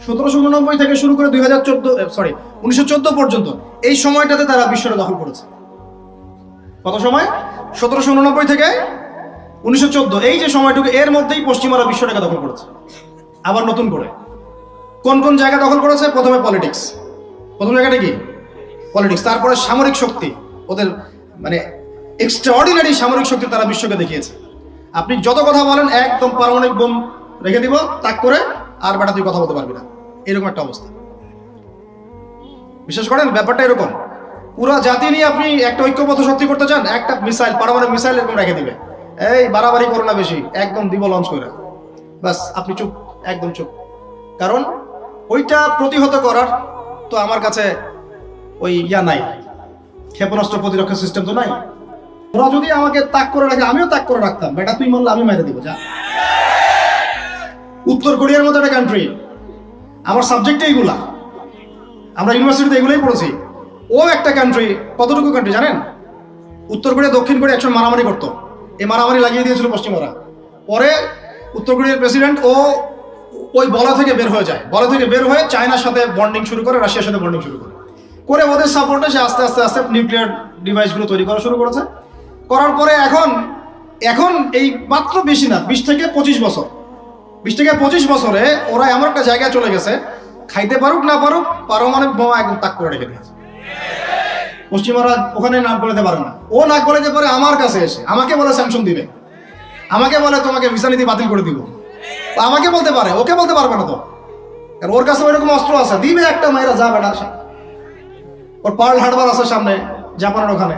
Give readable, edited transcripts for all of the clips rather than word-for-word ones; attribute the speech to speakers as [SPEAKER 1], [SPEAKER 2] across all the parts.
[SPEAKER 1] 1789 থেকে শুরু করে 1914 পর্যন্ত এই সময়টাতে তারা বিশ্বটা দখল করেছে। কত সময়? 1789 থেকে 1914, এই যে সময়টুকু, এর মধ্যেই পশ্চিমারা বিশ্বটাকে দখল করেছে। আবার নতুন করে কোন কোন জায়গা দখল করেছে? প্রথমে পলিটিক্স, প্রথম জায়গাটা কি? পলিটিক্স। তারপরে সামরিক শক্তি, ওদের মানে এক্সট্রাঅর্ডিনারি সামরিক শক্তি তারা বিশ্বকে দেখিয়েছে। আপনি যত কথা বলেন, একদম পারমাণবিক বোম রেখে দিব তাক করে, আর বেটা তুই কথা বলতে পারবি না, এরকম একটা অবস্থা। বিশেষ করেন ব্যাপারটা এরকম, পুরো জাতি নিয়ে আপনি একটা ঐক্যবদ্ধ শক্তি করতে চান, একটা মিসাইল, পারমাণবিক মিসাইল এরকম রেখে দিবে, এই বাড়াবাড়ি করো না বেশি, একদম দিব লঞ্চ করে, বাস আপনি চুপ, একদম চুপ। কারণ ওইটা প্রতিহত করার তো আমার কাছে ওই নাই, ক্ষেপণাস্ত্র প্রতিরক্ষা সিস্টেম তো নাই। ওরা যদি আমাকে তাক করে রাখে, আমিও তাক করে রাখতাম, বেটা তুই মারলে আমি মেরে দিব, যা। উত্তর কোরিয়ার মতো একটা কান্ট্রি, আমার সাবজেক্টে এইগুলা, আমরা ইউনিভার্সিটিতে এগুলোই পড়েছি। ও একটা কান্ট্রি, কতটুকু কান্ট্রি জানেন? উত্তর কোরিয়া দক্ষিণ কোরিয়া একসময় মারামারি করতো, এই মারামারি লাগিয়ে দিয়েছিল পশ্চিমারা। পরে উত্তর কোরিয়ার প্রেসিডেন্ট ওই বলা থেকে বের হয়ে যায়, বলা থেকে বের হয়ে চায়নার সাথে বন্ডিং শুরু করে, রাশিয়ার সাথে বন্ডিং শুরু করে, ওদের সাপোর্টে সে আস্তে আস্তে আস্তে নিউক্লিয়ার ডিভাইসগুলো তৈরি করা শুরু করেছে। করার পরে এখন এই মাত্র বেশি না, 20 থেকে 25 বছরে ওরা এমন একটা জায়গায় চলে গেছে, খাইতে পারুক না পারুক, পারমাণবিক বোমা একদম তাক করে রেখে দিয়েছে। পশ্চিমারা ওখানে নাক গলাতে পারে না, ও নাক গলাতে পারে আমার কাছে এসে, আমাকে বলে স্যাংশন দিবে, আমাকে বলে তোমাকে ভিসা নীতি বাতিল করে দিব, আমাকে বলতে পারে, ওকে বলতে পারবে না তো, কারণ ওর কাছে ওইরকম অস্ত্র আছে, দিবে একটা মাইরা, যা বেটা, ওর পার্ল হারবার আছে সামনে জাপানের ওখানে।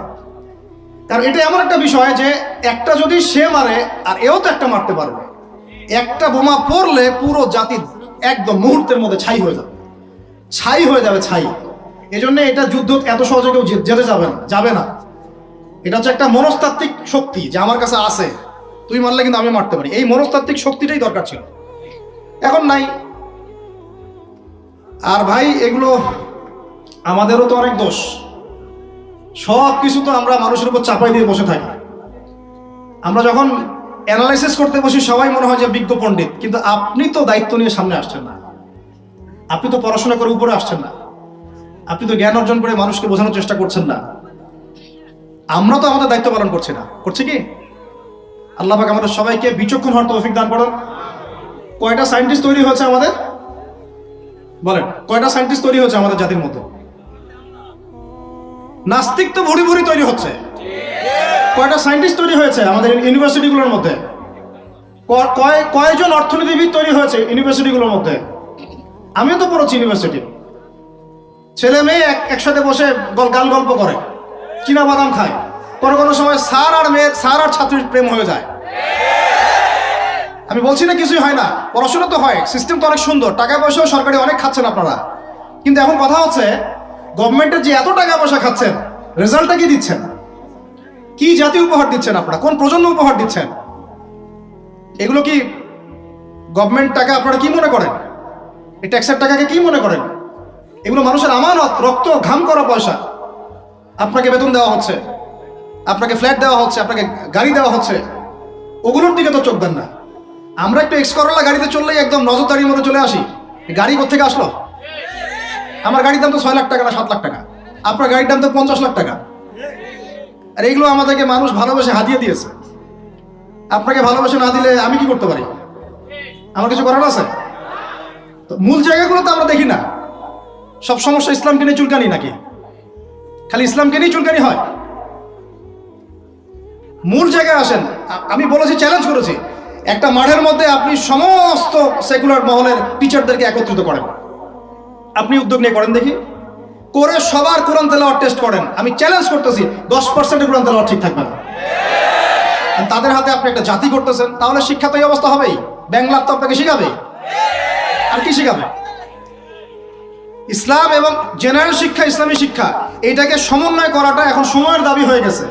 [SPEAKER 1] কারণ এটা এমন একটা বিষয় যে একটা যদি সে মারে, আর এও তো একটা মারতে পারবে, একটা বোমা পড়লে পুরো জাতি একদম মুহূর্তের মধ্যে ছাই হয়ে যাবে, ছাই। এই জন্য এটা যুদ্ধ এত সহজে কেউ যেতে যাবে না। এটা হচ্ছে একটা মনস্তাত্ত্বিক শক্তি যে আমার কাছে আছে, তুই মারলে কিন্তু আমি মারতে পারি, এই মনস্তাত্ত্বিক শক্তিটাই দরকার ছিল, এখন নাই। আর ভাই এগুলো আমাদেরও তো অনেক দোষ, সব কিছু তো আমরা মানুষের উপর চাপাই দিয়ে বসে থাকি। আমরা যখন অ্যানালাইসিস করতে বসি, সবাই মনে হয় যে বিজ্ঞ পণ্ডিত, কিন্তু আপনি তো দায়িত্ব নিয়ে সামনে আসছেন না, আপনি তো পড়াশোনা করে উপরে আসছেন না, আপনি তো জ্ঞান অর্জন করে মানুষকে বোঝানোর চেষ্টা করছেন না। আমরা তো আমাদের দায়িত্ব পালন করছি না, করছি কি? আল্লাহ পাক আমাদের সবাইকে বিচক্ষণ হওয়ার তৌফিক দান করুন। কয়টা সায়েন্টিস্ট তৈরি হয়েছে আমাদের, বলেন কয়টা সায়েন্টিস্ট তৈরি হয়েছে আমাদের জাতির মধ্যে? নাস্তিক তো ভুরি ভুরি তৈরি হচ্ছে। কয়টা সায়েন্টিস্ট তৈরি হয়েছে আমাদের ইউনিভার্সিটিগুলোর মধ্যে? কয়জন অর্থনীতিবিদ তৈরি হয়েছে ইউনিভার্সিটিগুলোর মধ্যে? আমিও তো পড়েছি ইউনিভার্সিটি, ছেলে মেয়ে একসাথে বসে গাল গল্প করে, চীনা বাদাম খায়, কোনো সময় স্যার আর ছাত্রীর প্রেম হয়ে যায়। আমি বলছি না কিছুই হয় না, পড়াশোনা তো হয়, সিস্টেম তো অনেক সুন্দর, টাকা পয়সাও সরকারি অনেক খাচ্ছেন আপনারা, কিন্তু এখন কথা হচ্ছে গভর্নমেন্টের যে এত টাকা পয়সা খাচ্ছেন, রেজাল্টটা কি দিচ্ছেন? কি জাতি উপহার দিচ্ছেন আপনারা? কোন প্রজন্ম উপহার দিচ্ছেন? এগুলো কি গভর্নমেন্ট টাকা আপনারা কি মনে করেন? এই ট্যাক্সের টাকাকে কি মনে করেন? এগুলো মানুষের আমানত, রক্ত ঘাম করা পয়সা। আপনাকে বেতন দেওয়া হচ্ছে, আপনাকে ফ্ল্যাট দেওয়া হচ্ছে, আপনাকে গাড়ি দেওয়া হচ্ছে, ওগুলোর দিকে তো চোখ দেন না। আমরা একটু এক্সকরোলা গাড়িতে চললেই একদম নজরদারির মতো চলে আসি, গাড়ি কোত্থেকে আসলো? আমার গাড়ির দাম তো 6 লাখ টাকা না 7 লাখ টাকা, আপনার গাড়ির দাম তো 50 লাখ টাকা। আর এইগুলো আমাদেরকে মানুষ ভালোবেসে হাতিয়ে দিয়েছে। আপনাকে ভালোবেসে না দিলে আমি কি করতে পারি? আমার কিছু করার আছে? তো মূল জায়গাগুলো তো আমরা দেখি না। সব সমস্যা ইসলামকে নিয়ে চুলকানি নাকি? খালি ইসলামকে নিয়ে চুলকানি হয়? মূল জায়গায় আসেন। আমি বলেছি, চ্যালেঞ্জ করেছি, একটা মাঠের মধ্যে আপনি সমস্ত সেকুলার মহলের টিচারদেরকে একত্রিত করেন, আপনি উদ্যোগ নিয়ে করেন দেখি, করে সবার কোরআন তেলাওয়াত টেস্ট করেন। আমি চ্যালেঞ্জ করতেছি 10% কোরআন তেলাওয়াত ঠিক থাকবে না। তাদের হাতে আপনি একটা জাতি করতেছেন, তাহলে শিক্ষা তো এই অবস্থা হবেই। ব্যাংলার তো আপনাকে শিখাবে, আর কি শিখাবে? ইসলাম এবং জেনারেল শিক্ষা, ইসলামী শিক্ষা, এইটাকে সমন্বয় করাটা এখন সময়ের দাবি হয়ে গেছে।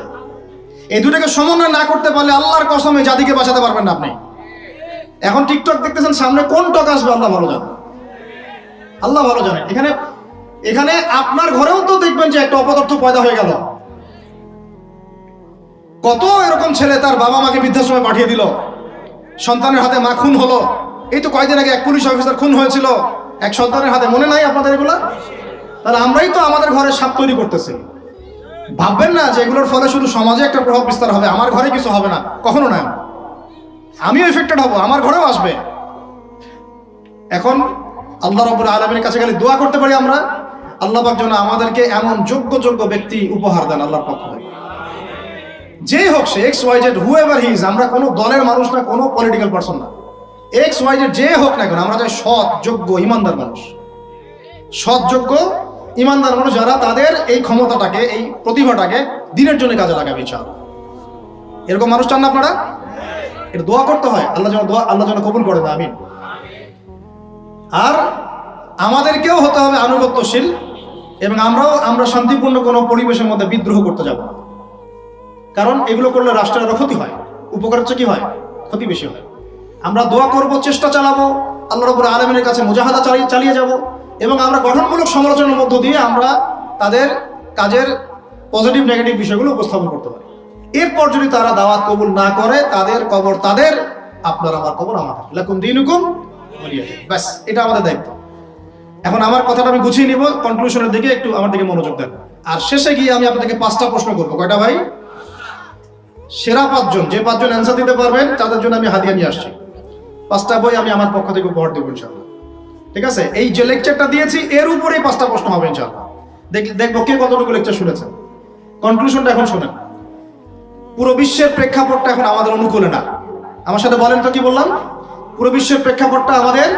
[SPEAKER 1] এই দুটাকে সমন্বয় না করতে পারলে আল্লাহর কসম এই জাতিকে বাঁচাতে পারবেন না আপনি। এখন টিকটক দেখতেছেন, সামনে কোন টক আসবে আল্লাহ ভালো জানে, আল্লাহ ভালো জানে। এখানে আপনার ঘরেও তো দেখবেন যে একটা অপদার্থ পয়দা হয়ে গেল। কত এরকম ছেলে তার বাবা মাকে বৃদ্ধাশ্রমে পাঠিয়ে দিল, সন্তানের হাতে মা খুন হলো। এই তো কয়েকদিন আগে এক পুলিশ অফিসার খুন হয়েছিল, এক সন্তানের হাতে, মনে নাই আপনাদের এগুলা? তাহলে আমরাই তো আমাদের ঘরে সাপ তৈরি করতেছি। ভাববেন না যে এগুলোর ফলে শুধু সমাজে একটা প্রভাব বিস্তার হবে, আমার ঘরে কিছু হবে না, কখনো না। আমিও এফেক্টেড হব, আমার ঘরেও আসবে। এখন আল্লাহ রাব্বুল আলামিনের কাছে গেলে দোয়া করতে পারি আমরা, আল্লাহ পাক যেন আমাদেরকে এমন যোগ্য যোগ্য ব্যক্তি উপহার দেন আল্লাহর পক্ষ থেকে। যেই হোক সে X Y Z, whoever he is, আমরা কোনো দলের মানুষ না, কোনো পলিটিক্যাল পারসন না। এক্স ওয়াই জেড যে হোক না কেন, আমরা চাই সৎ, যোগ্য, ইমানদার মানুষ। সৎ, যোগ্য, ইমানদার মানুষ যারা তাদের এই ক্ষমতাটাকে, এই প্রতিভাটাকে দিনের জন্য কাজে লাগাবে ইনশাআল্লাহ। এরকম মানুষ চান না আপনারা? এটা দোয়া করতে হয়, আল্লাহ যেন কবুল করে দেয়, আমিন। আর আমাদেরকেও হতে হবে আনুগত্যশীল, এবং আমরা শান্তিপূর্ণ কোনো পরিবেশের মধ্যে বিদ্রোহ করতে যাব না। কারণ এগুলো করলে রাষ্ট্রের আরো ক্ষতি হয়, উপকার হচ্ছে কি হয়, ক্ষতি বেশি হয়। আমরা দোয়া করব, চেষ্টা চালাবো, আল্লাহ রাব্বুল আলামিনের কাছে মুজাহাদা চালিয়ে যাব, এবং আমরা গঠনমূলক সমালোচনার মধ্য দিয়ে আমরা তাদের কাজের পজিটিভ নেগেটিভ বিষয়গুলো উপস্থাপন করতে পারি। এরপর যদি তারা দাওয়াত কবুল না করে, তাদের কবর তাদের, আপনার আমার কবর আমাদের, লাকুম দীনুকুম ওয়ালিয়া দীন। ব্যাস, এটা আমাদের দায়িত্ব। এখন আমার কথাটা আমি গুছিয়ে নিব, কনক্লুশনের দিকে একটু আমার দিকে মনোযোগ দেন। আর শেষে গিয়ে আমি আপনাদেরকে 5টা প্রশ্ন করবো। কয়টা ভাই? সেরা 5 জন, যে 5 জন অ্যান্সার দিতে পারবেন তাদের জন্য আমি হাদিয়া নিয়ে আসছি। 5টা বই আমি আমার পক্ষ থেকে উপহার দেবো ইনশাআল্লাহ। ঠিক আছে? এই যে লেকচারটা দিয়েছি এর উপরেই 5টা প্রশ্ন হবে ইনশাআল্লাহ। দেখবো কে কতটুকু লেকচার শুনেছেন। কনক্লুশনটা এখন শোনেন। পুরো বিশ্বের প্রেক্ষাপটটা এখন আমাদের অনুকূলে না। আমার সাথে বলেন তো, কি বললাম? পুরো বিশ্বের প্রেক্ষাপটটা আমাদের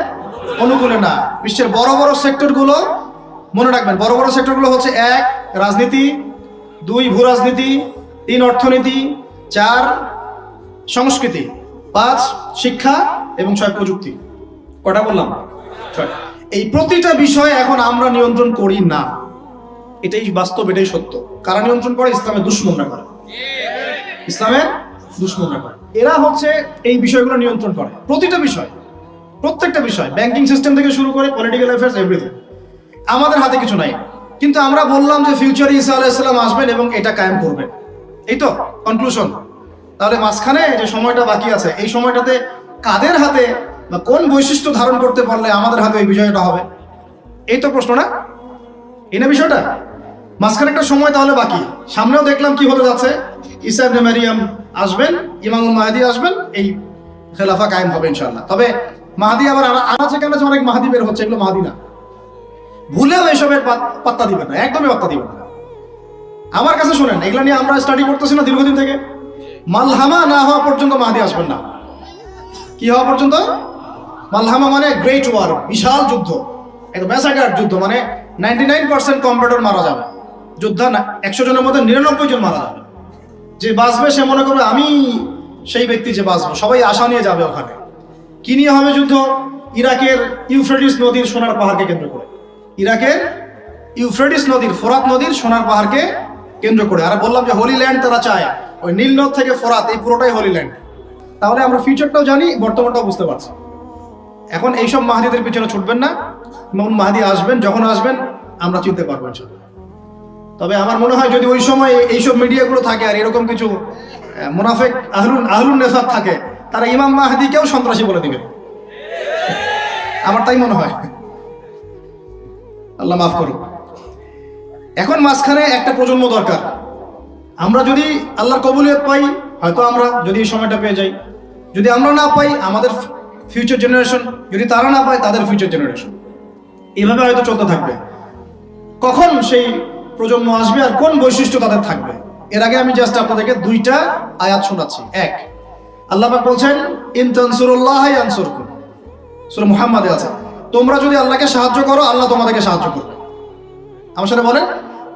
[SPEAKER 1] অনুকূলে না। বিশ্বের বড় বড় সেক্টরগুলো মনে রাখবেন, বড় বড় সেক্টরগুলো হচ্ছে 1 রাজনীতি, 2 ভূ রাজনীতি, 3 অর্থনীতি, 4 সংস্কৃতি, 5 শিক্ষা এবং 6 প্রযুক্তি। কটা বললাম? 6। এই প্রতিটা বিষয় এখন আমরা নিয়ন্ত্রণ করি না, এটাই বাস্তব, এটাই সত্য। কারা নিয়ন্ত্রণ করে? ইসলামের দুশমনরা করে। ইসলামের দুশমনরা করে, এরা হচ্ছে এই বিষয়গুলো নিয়ন্ত্রণ করে। প্রতিটা বিষয়, প্রত্যেকটা বিষয়, ব্যাংকিং সিস্টেম থেকে শুরু করে পলিটিক্যাল অ্যাফেয়ার্স, এভরিথিং। আমাদের হাতে কিছু নাই, কিন্তু আমরা বললাম যে ফিউচারে ঈসা আলাইহিস সালাম আসবেন এবং এটা কায়েম করবেন। এই তো কনক্লুশন। তাহলে মাঝখানে যে সময়টা বাকি আছে, এই সময়টাতে কাদের হাতে বা কোন বৈশিষ্ট্য ধারণ করতে পারলে আমাদের হাতে এই বিষয়টা হবে? এই তো প্রশ্ন না? এই না বিষয়টা? মাঝখানে একটা সময় তাহলে বাকি। সামনেও দেখলাম কি হতে যাচ্ছে, ঈসা ইবনে মারিয়াম আসবেন, ইমামুল মাহদী আসবেন, এই খেলাফা কায়েম হবে ইনশাআল্লাহ। তবে মাহদী আবার আনাচে কানাচে অনেক মাহদী বের হচ্ছে, এগুলো মাহদী না। ভুলেও এসবের পাত্তা দিবেন না, একদমই পাত্তা দিবেন না। আমার কাছে শুনেন, এগুলো নিয়ে আমরা স্টাডি করতেছি না দীর্ঘদিন থেকে। মালহামা না হওয়া পর্যন্ত মাহদী আসবেন না। কি হওয়া পর্যন্ত? মালহামা মানে গ্রেট ওয়ার, বিশাল যুদ্ধ, একটা ম্যাসাকার যুদ্ধ, মানে 99% কম্পিটিটর মারা যাবে। যোদ্ধা 100 জনের মধ্যে 99 জন মারা যাবে। যে বাঁচবে সে মনে করবে আমি সেই ব্যক্তি যে বাঁচবো, সবাই আশা নিয়ে যাবে ওখানে। কি নিয়ে হবে যুদ্ধ? ইরাকের ইউফ্রেটিস নদীর সোনার পাহাড়কে কেন্দ্র করে। ইরাকের ইউফ্রেটিস নদীর, ফোরাত নদীর সোনার পাহাড়কে কেন্দ্র করে। আর বললাম যে হোলি ল্যান্ড তারা চায়, ওই নীল নদ থেকে ফোরাত, এই পুরোটাই হোলি ল্যান্ড। তাহলে আমরা ফিউচারটাও জানি, বর্তমানটাও বুঝতে পারছি। এখন এইসব মাহাদিদের পিছনে ছুটবেন না। মাহাদি আসবেন, যখন আসবেন আমরা চিনতে পারবো ইনশাআল্লাহ। তবে আমার মনে হয় যদি ওই সময় এইসব মিডিয়াগুলো থাকে আর এরকম কিছু মুনাফিক আহলুন নেফাক থাকে, তারা ইমাম মাহদিকেও সন্ত্রাসী বলে দিবে। আমার তাই মনে হয়, আল্লাহ মাফ করুক। এখন মাঝখানে একটা প্রজন্ম দরকার। আমরা যদি আল্লাহর কবুলিয়ত পাই, হয়তো আমরা যদি এই সময়টা পেয়ে যাই। যদি আমরা না পাই, আমাদের ফিউচার জেনারেশন, যদি তারা না পায় তাদের ফিউচার জেনারেশন, এভাবে হয়তো চলতে থাকবে। কখন সেই প্রজন্ম আসবে আর কোন বৈশিষ্ট্য তাদের থাকবে, এর আগে আমি জাস্ট আপনাদেরকে 2টা আয়াত শোনাচ্ছি। 1, আল্লাহ পাক বলছেন ইন তানসুরুল্লাহ ইয়ানসুরকুম, সূরা মুহাম্মাদে আছে, তোমরা যদি আল্লাহকে সাহায্য করো আল্লাহ তোমাদেরকে সাহায্য করবে। আমার সাথে বলেন,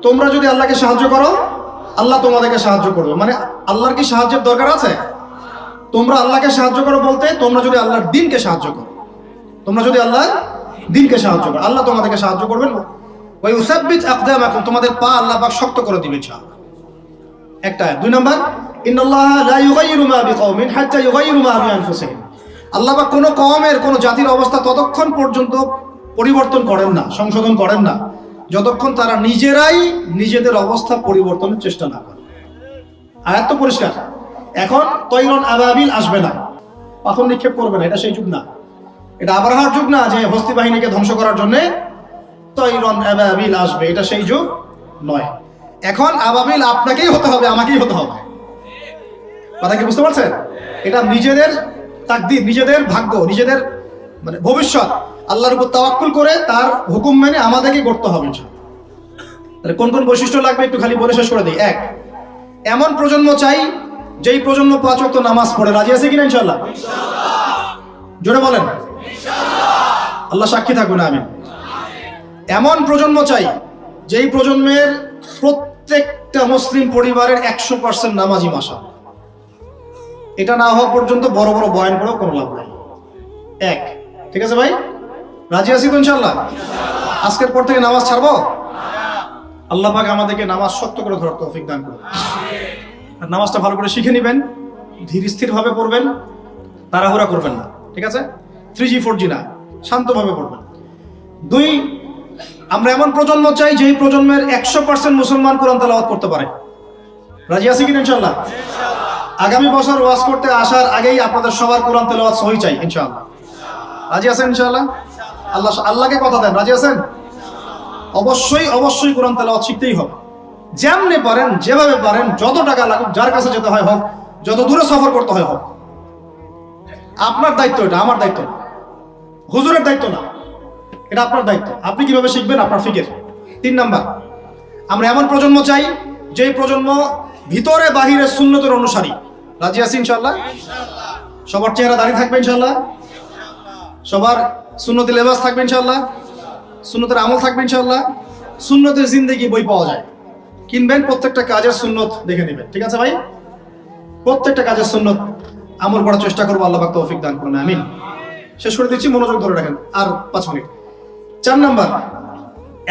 [SPEAKER 1] তোমরা যদি আল্লাহকে সাহায্য করো আল্লাহ তোমাদেরকে সাহায্য করবে। মানে আল্লাহর কি সাহায্যের দরকার আছে? তোমরা আল্লাহকে সাহায্য করো বলতে, তোমরা যদি আল্লাহর দ্বীনকে সাহায্য করো, তোমরা যদি আল্লাহর দ্বীনকে সাহায্য করো, আল্লাহ তোমাদেরকে সাহায্য করবেন। ওয়া ইউসাব্বিত আকদামাকুম, তোমাদের পা আল্লাহ পাক শক্ত করে দিবেন ইনশাআল্লাহ। একটা। 2 নাম্বার, ইন্নাল্লাহা লা ইউগাইয়িরু মা বিকওমিন হাত্তা ইউগাইয়িরু মা বিআনফুসিহিম, আল্লাহ পাক কোনো কওমের, কোনো জাতির অবস্থা ততক্ষণ পর্যন্ত পরিবর্তন করেন না, সংশোধন করেন না, যতক্ষণ তারা নিজেরাই নিজেদের অবস্থা পরিবর্তনের চেষ্টা না করে। আয়াত তো পরিষ্কার। এখন তৈরন আবাবিল আসবে না, পাথর নিক্ষেপ করবে না, এটা সেই যুগ না। এটা আবরাহার যুগ না যে হস্তি বাহিনীকে ধ্বংস করার জন্য তৈরন আবাবিল আসবে, এটা সেই যুগ নয়। এখন আবাবিল আপনাকেই হতে হবে, আমাকেই হতে হবে। কথা কি বুঝতে পারছেন? এটা নিজেদের তাকদীর, নিজেদের ভাগ্য, নিজেদের মানে ভবিষ্যৎ আল্লাহর উপর তাওয়াক্কুল করে তার হুকুম মেনে আমাদেরকে করতে হবে। তাহলে কোন কোন বৈশিষ্ট্য লাগবে একটু খালি বলে শেষ করে দিই। এক, এমন প্রজন্ম চাই যেই প্রজন্ম 5 ওয়াক্ত নামাজ পড়ে। রাজি আছে কিনা ইনশাআল্লাহ? জোরে বলেন ইনশাআল্লাহ। আল্লাহ সাক্ষী থাকুন, আমিন। এমন প্রজন্ম চাই যেই প্রজন্মের প্রত্যেকটা মুসলিম পরিবারের 100% নামাজি মাশা। এটা না হওয়া পর্যন্ত বড় বড় বয়ান করেও কোনো লাভ নাই। এক, ঠিক আছে ভাই? রাজি আছি তো ইনশাআল্লাহ? আজকের পর থেকে নামাজ ছাড়বো? আল্লাহ পাক আমাদেরকে নামাজ শক্ত করে ধরার তৌফিক দান করুন। আর নামাজটা ভালো করে শিখে নেবেন, ধীর স্থির ভাবে পড়বেন, তাড়াহুড়া করবেন না, ঠিক আছে? 3G 4G না, শান্তভাবে পড়বেন। 2, আমরা এমন প্রজন্ম চাই যেই প্রজন্মের 100% মুসলমান কোরআন তেলাওয়াত করতে পারে। রাজি আছি কিনা ইনশাআল্লাহ? আগামী বছর ওয়াজ করতে আসার আগেই আপনাদের সবার কোরআন তেলাওয়াত সহি চাই ইনশাআল্লাহ। রাজি আছেন ইনশাআল্লাহ? আল্লাহকে কথা দেন, রাজি আছেন? অবশ্যই অবশ্যই কোরআন তেলাওয়াত শিখতেই হবে। যেমনি পারেন, যেভাবে পারেন, যত টাকা লাগুক, যার কাছে যেতে হয় হোক, যত দূরে সফর করতে হয় হোক। আপনার দায়িত্ব এটা, আমার দায়িত্ব না, হুজুরের দায়িত্ব না, এটা আপনার দায়িত্ব। আপনি কিভাবে শিখবেন আপনার ফিকির। 3 নাম্বার, আমরা এমন প্রজন্ম চাই যেই প্রজন্ম ভিতরে বাহিরে সুন্নতের অনুসারী। রাজি আছি ইনশাআল্লাহ? সবার চেহারা দাঁড়িয়ে থাকবে ইনশাআল্লাহ, সবার সুন্নতি লেবাস থাকবে ইনশাআল্লাহ, সুন্নতের আমল থাকবে ইনশাআল্লাহ। সুন্নতের জিন্দেগি বই পাওয়া যায়, কিনবেন, প্রত্যেকটা কাজের সুন্নত দেখে নেবেন, ঠিক আছে ভাই? প্রত্যেকটা কাজের সুন্নত আমল করার চেষ্টা করবো, আল্লাহ পাক তৌফিক দান করুন, আমিন। শেষ করে দিচ্ছি, মনোযোগ ধরে রাখেন, আর 5 মিনিট। 4 নাম্বার,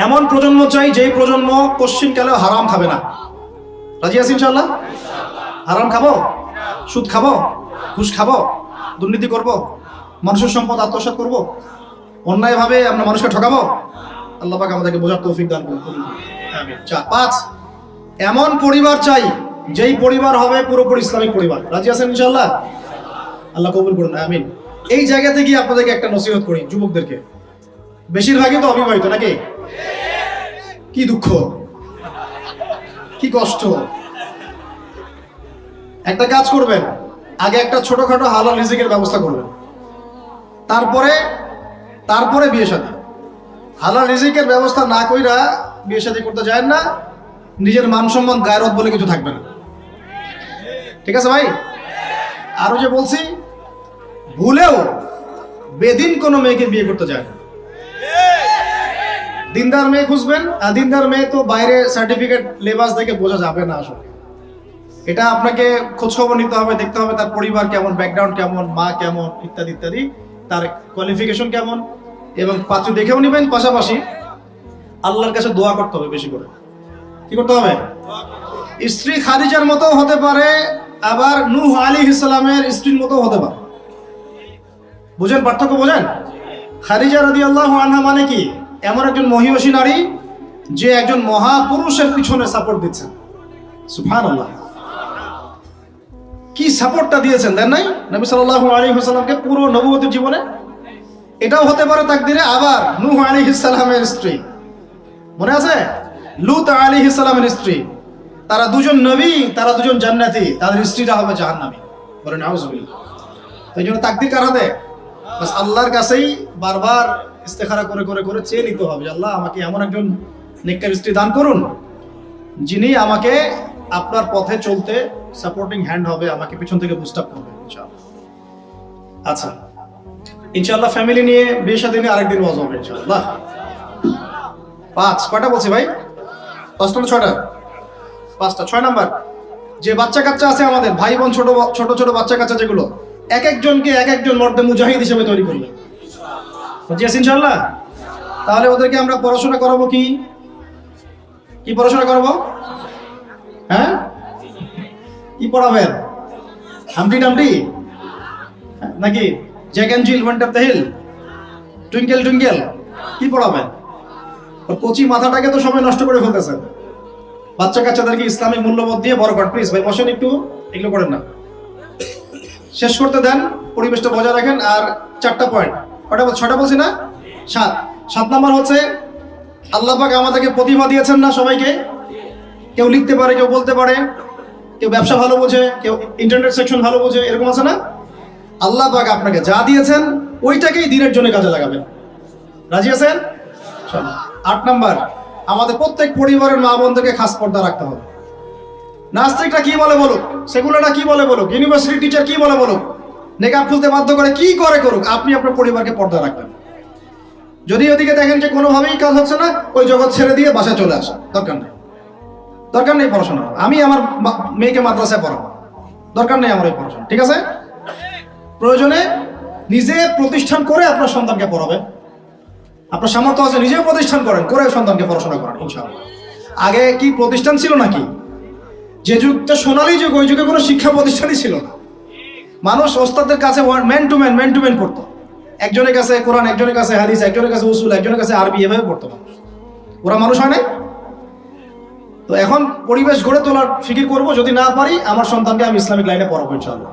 [SPEAKER 1] এমন প্রজন্ম চাই যেই প্রজন্ম পশ্চিমকালেও হারাম খাবে না। রাজি আছি ইনশাআল্লাহ? হারাম খাবো, সুদ খাবো, ঘুষ খাবো, দুর্নীতি করব, মানুষের সম্পদ আত্মসাৎ করব, অন্যায়ভাবে আমরা মানুষকে ঠকাবো? আল্লাহ পাক আমাদেরকে বোঝার তৌফিক দান করুন, আমিন। 5, এমন পরিবার চাই যেই পরিবার হবে পুরোপুরি ইসলামিক পরিবার। রাজি আছেন ইনশাআল্লাহ? আল্লাহ কবুল করুন, আমিন। এই জায়গাতে গিয়ে আপনাদেরকে একটা নসিহত করি যুবকদেরকে, বেশিরভাগই তো অবিবাহিত নাকি? কি দুঃখ, কি কষ্ট। একটা কাজ করবেন, আগে একটা ছোটখাটো হালাল রিজিকের ব্যবস্থা করবেন, তারপরে বিয়ে শাদী। হালাল রিজিকের ব্যবস্থা না কইরা বিয়ে শাদী করতে যায় না, নিজের মান সম্মান গায়রত বলে কিছু থাকবে না, ঠিক আছে ভাই? আরো যে বলছি, ভুলেও বেদিন কোনো মেয়েকে বিয়ে করতে যায় না। দিনদার মেয়ে খুঁজবেন, আর দিনদার মেয়ে তো বাইরে সার্টিফিকেট লেবাস দেখে বোঝা যাবে না আসলে। এটা আপনাকে খোঁজখবর নিতে হবে, দেখতে হবে তার পরিবার কেমন, ব্যাকগ্রাউন্ড কেমন, মা কেমন, ইত্যাদি ইত্যাদি, তার কোয়ালিফিকেশন কেমন, এবং পাত্র দেখেও নেবেন। পাশাপাশি আল্লাহর কাছে দোয়া করতে হবে বেশি করে। কি করতে হবে? স্ত্রী খাদিজার মতো হতে পারে, আবার নূহ আলাইহিস সালামের স্ত্রীর মতো হতে পারে। বুঝেন পার্থক্য? বোঝেন? খাদিজা রাদিয়াল্লাহু আনহা মানে কি? এমন একজন মহিয়সী নারী যে একজন মহাপুরুষের পিছনে সাপোর্ট দিচ্ছেন। সুবহানাল্লাহ, কি সাপোর্টটা দিয়েছেন, দেন নাই নবী সাল্লাল্লাহু আলাইহি ওয়াসাল্লামকে পুরো নবুয়তের জীবনে। এটাও হতে পারে তাকদিরে। আবার নূহ আলাইহিস সালামের স্ত্রী, মনে আছে? লূত আলাইহিস সালামের স্ত্রী, তারা দুজন নবী, তারা দুজন জান্নাতি, তাদের স্ত্রীরা হবে জাহান্নামী। বলেন আউযুবিল্লাহ। তো এই জন্য তাকদির কার হাতে? বাস আল্লাহর কাছেই বারবার ইস্তেখারা করে করে করে চেয়ে নিতে হবে, আল্লাহ আমাকে এমন একজন নেককার স্ত্রী দান করুন যিনি আমাকে আপনার পথে চলতে সাপোর্টিং হ্যান্ড হবে, আমাকে পিছন থেকে বুস্ট আপ করবে ইনশাআল্লাহ। আচ্ছা, ইনশাআল্লাহ ফ্যামিলি নিয়ে বিয়ে শাদী নিয়ে আরেকদিন ওয়াজ হবে ইনশাআল্লাহ। 5, কয়টা বলছি ভাই? 5টা না 6টা? 5টা। 6 নাম্বার, যে বাচ্চা কাচ্চা আছে আমাদের, ভাই বোন, ছোট ছোট বাচ্চা কাচ্চা যেগুলো, এক একজনকে এক একজন মর্দে মুজাহিদ হিসেবে তৈরি করবে। বুঝছি ইনশাআল্লাহ? তাহলে ওদেরকে আমরা পড়াশোনা করাবো কি পড়াশোনা করাবো? হ্যাঁ, কি পড়াবেন? হামটি নামটি নাকি Jack and Jill went up the hill, twinkle twinkle, কি পড়াবেন? কচি মাথাটাকে তো সবাই নষ্ট করে ফেলতেছেন। বাচ্চা কাচ্চাদেরকে ইসলামিক মূল্যবোধ দিয়ে বড় করেন। প্লিজ ভাই বসেন, একটু এগুলো করেন না, শেষ করতে দেন, পরিবেশটা বজায় রাখেন। আর 4টা পয়েন্ট, ছয়টা বলছি না? 7 নাম্বার হচ্ছে আল্লাহ পাক আমাদেরকে প্রতিভা দিয়েছেন না সবাইকে। কেউ লিখতে পারে, কেউ বলতে পারে, কেউ ব্যবসা ভালো বোঝে, কেউ ইন্টারনেট সেকশন ভালো বোঝে, এরকম আছে না? আল্লাহ পাক আপনাকে যা দিয়েছেন ওইটাকেই দিনের জন্য কাজে লাগাবেন। রাজি আছেন? 8 নাম্বার, আমাদের প্রত্যেক পরিবারের মা বোনদেরকে খাস পর্দা রাখতে হবে। নাস্তিকরা কি বলে বলুক, সেকুলাররা কি বলে বলুক, ইউনিভার্সিটি টিচার কি বলে বলুক, নেকাব খুলতে বাধ্য করে কি করে করুক, আপনি আপনার পরিবারকে পর্দা রাখবেন। যদি ওদিকে দেখেন যে কোনোভাবেই কাজ হচ্ছে না, ওই জগৎ ছেড়ে দিয়ে বাসায় চলে আসা, দরকার নেই পড়াশোনা। আমি আমার মেয়েকে মাদ্রাসায় পড়াবো, দরকার নেই আমার এই পড়াশোনা, ঠিক আছে? প্রয়োজনে নিজে প্রতিষ্ঠান করে আপনার সন্তানকে পড়াবেন। আপনার সামর্থ্য আছে, নিজেও প্রতিষ্ঠান করেন, করে সন্তানকে পড়াশোনা করেন ইনশাআল্লাহ। আগে কি প্রতিষ্ঠান ছিল নাকি? যে যুগটা সোনালী যুগ, ওই যুগে কোনো শিক্ষা প্রতিষ্ঠানই ছিল না। মানুষ ওস্তাদের কাছে ম্যান টু ম্যান পড়তো। একজনের কাছে কোরআন, একজনের কাছে হাদিস, একজনের কাছে উসুল, একজনের কাছে আরবি, এভাবে পড়তো মানুষ। ওরা মানুষ হয় নাই? তো এখন পরিবেশ গড়ে তোলার ফিকির করব, যদি না পারি আমার সন্তানকে আমি ইসলামিক লাইনে পড়াবো ইনশাআল্লাহ।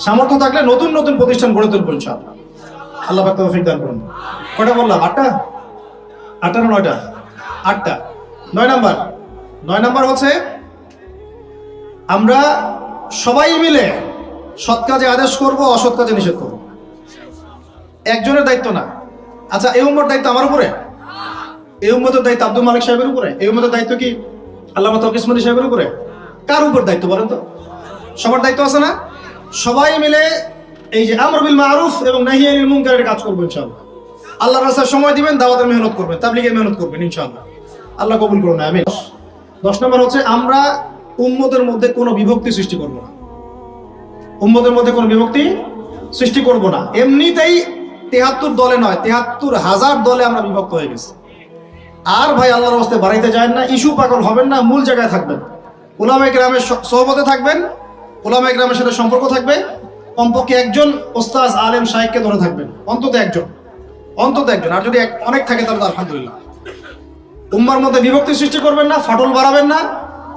[SPEAKER 1] সামর্থ্য থাকলে নতুন নতুন প্রতিষ্ঠান গড়ে তুলবো ইনশাআল্লাহ। আল্লাহ পাক তৌফিক দান করুন। কয়টা বললাম? 8টা না 9টা? 8টা। 9 নাম্বার হচ্ছে আমরা সবাই মিলে সৎ কাজে আদেশ করব, অসৎ কাজে নিষেধ করব। একজনের দায়িত্ব না। আচ্ছা, এই উম্মতের দায়িত্ব আমার উপরে? এই উম্মতের দায়িত্ব আব্দুল মালিক সাহেবের উপরে? এই উম্মতের দায়িত্ব কি আল্লামা তৌফিক ইসমাইলি সাহেবের উপরে? কার উপর দায়িত্ব বলেন তো? সবার দায়িত্ব আছে না? সবাই মিলে এই যে আমর বিল মারুফ এবং নাহি আনিল মুনকারের কাজ করবো ইনশাআল্লাহ। আল্লাহর রাস্তায় সময় দিবেন, দাওয়াতের মেহনত করবেন, তাবলীগের মেহনত করবেন ইনশাআল্লাহ। আল্লাহ কবুল করুন, আমিন। 10 নম্বর হচ্ছে আমরা উম্মতের মধ্যে কোনো বিভক্তি সৃষ্টি করব না। উম্মতের মধ্যে কোনো বিভক্তি সৃষ্টি করব না। এমনিতেই 73 দলে নয়, 73,000 দলে আমরা বিভক্ত হয়ে গেছি। আর ভাই আল্লাহর রাস্তায় বাড়াইতে যায় না, ইস্যু পাগল হবেন না, মূল জায়গায় থাকবেন। উলামায়ে কেরামের সোহবতে থাকবেন, উলামায়ে কেরামের সাথে সম্পর্ক থাকবে। কমপক্ষে একজন ওস্তাজ আলেম শাইখকে ধরে থাকবেন, অন্তত একজন। আর যদি অনেক থাকে তাহলে তো আলহামদুলিল্লাহ। উম্মার মধ্যে বিভক্তি সৃষ্টি করবেন না, ফাটল বাড়াবেন না,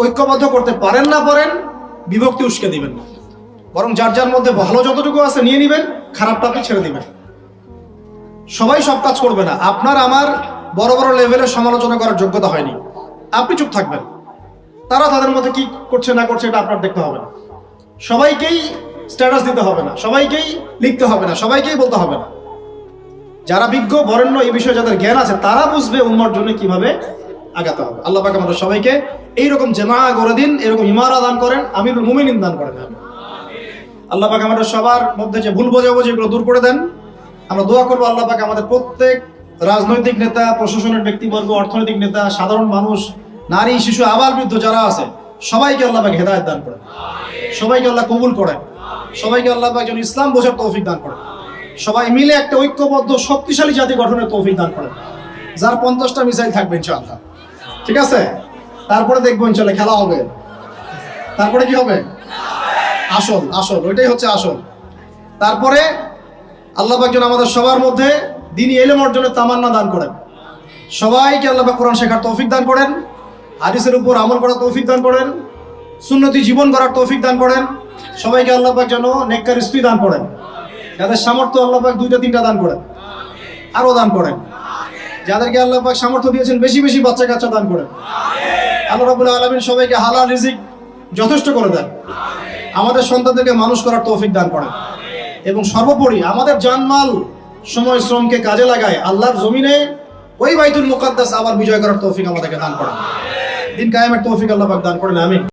[SPEAKER 1] ঐক্যবদ্ধ করতে পারেন বিভক্তি উস্কে দিবেন না। বরং যার যার মধ্যে ভালো যতটুকু আছে নিয়ে নিবেন, খারাপটা আপনি ছেড়ে দিবেন। সবাই সব কাজ করবে না। আপনার আমার বড় বড় লেভেলের সমালোচনা করার যোগ্যতা হয়নি, আপনি চুপ থাকবেন। তারা তাদের মধ্যে কি করছে না করছে এটা আপনার দেখতে হবে না। সবাইকেই স্ট্যাটাস দিতে হবে না, সবাইকেই লিখতে হবে না, সবাইকেই বলতে হবে না। যারা বিজ্ঞ বরেণ্য এই বিষয়ে যাদের জ্ঞান আছে তারা বুঝবে উম্মার জন্য কিভাবে আগাতে হবে। আল্লাহ পাক আমাদের সবাইকে এইরকম জামা গড়ে দিন, এরকম ইমারা দান করেন, আমিরুল মুমিনিন দান করেন। আল্লাহ পাক আমাদের সবার মধ্যে যে ভুল বোঝাবুঝি এগুলো দূর করে দেন। আমরা দোয়া করবো আল্লাহ পাক আমাদের প্রত্যেক রাজনৈতিক নেতা, প্রশাসনের ব্যক্তিবর্গ, অর্থনৈতিক নেতা, সাধারণ মানুষ, নারী, শিশু, আবাল বৃদ্ধ যারা আছে সবাইকে আল্লাহ পাক হেদায়েত দান করেন, সবাইকে আল্লাহ কবুল করেন, সবাইকে আল্লাহ পাক যেন ইসলাম বোঝার তৌফিক দান করেন, সবাই মিলে একটা ঐক্যবদ্ধ শক্তিশালী জাতি গঠনের তৌফিক দান করেন, যার 50টা মিসাইল থাকবে ইনশাআল্লাহ। ঠিক আছে? তারপরে দেখবো ইনশাআল্লাহ খেলা হবে। তারপরে কি হবে? আসল ওইটাই হচ্ছে আসল। তারপরে আল্লাহ পাক যেন আমাদের সবার মধ্যে দ্বীনি ইলম অর্জনের তামান্না দান করেন। সবাইকে আল্লাহ পাক কোরআন শেখার তৌফিক দান করেন, হাদিসের উপর আমল করার তৌফিক দান করেন, সুন্নতি জীবন করার তৌফিক দান করেন। সবাইকে আল্লাহ পাক যেন নেককার স্ত্রী দান করেন, যাদের সামর্থ্য আল্লাহ পাক 2টা 3টা দান করেন, আরো দান করেন। যাদেরকে আল্লাহ পাক সামর্থ্য দিয়েছেন বেশি বেশি বাচ্চা কাচ্চা দান করেন। আল্লাহ রাব্বুল আলামিন সবাইকে হালাল রিজিক যথেষ্ট করে দেন। আমাদের সন্তানদেরকে মানুষ করার তৌফিক দান করেন এবং সর্বোপরি আমাদের জানমাল সময় শ্রমকে কাজে লাগায় আল্লাহর জমিনে ওই বাইতুল মুকাদ্দাস আবার বিজয় করার তৌফিক আমাদেরকে দান করেন। দিন কায়েমের তৌফিক আল্লাহ পাক দান করেন, আমিন।